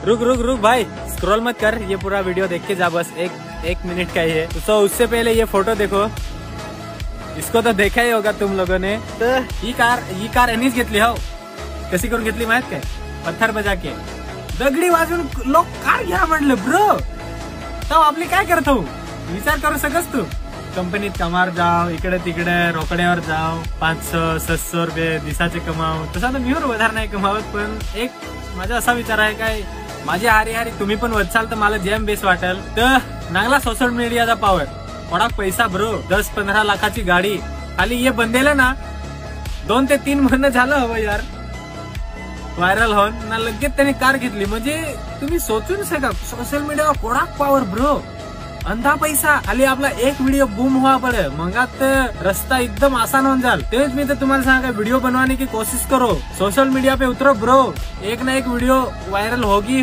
रुक रुक रुक भाई, स्क्रॉल मत कर, ये पूरा वीडियो देख के जा, बस एक मिनिट का ही है। तो उससे पहले ये फोटो देखो, इसको तो देखा ही होगा तुम लोगों ने। तो ही कार यांनीच घेतली हो, कशी करून घेतली माहित काय? पत्थर बजा के दगडी वाजून लोक कार घ्या म्हणलं ब्रो, तर आपली काय करतो विचार करू शकस तू? कंपनीत कामावर जाव, इकडे तिकडे रोकड्यावर जाव, 500-600 रुपये दिवसाचे कमाव, तसा तर मी વધારે नाही कमावत, पण एक माझा असा विचार आहे काय, माझी हारी तुम्ही पण वचाल तर मला जेम बेस वाटेल। तर नांगला सोशल मीडियाचा पावर, थोडा पैसा ब्रो, 10-15 लाखाची गाडी खाली ये बंदेला ना, 2 ते 3 महिने झालं हवं यार व्हायरल होऊन ना, लगेच त्याने कार घेतली। म्हणजे तुम्ही सोचू नका सोशल मीडियावर कोणाक पावर ब्रो, अंधा पैसा, खाली आपला एक व्हिडिओ बूम हुआ पड़े, मंगात रास्ता एकदम आसान होऊन जाल। तेच मी तर तुम्हाला सांगा, वीडियो बनवाने की कोशिश करो, सोशल मीडिया पे उतरो ब्रो, एक ना एक वीडियो वायरल होगी।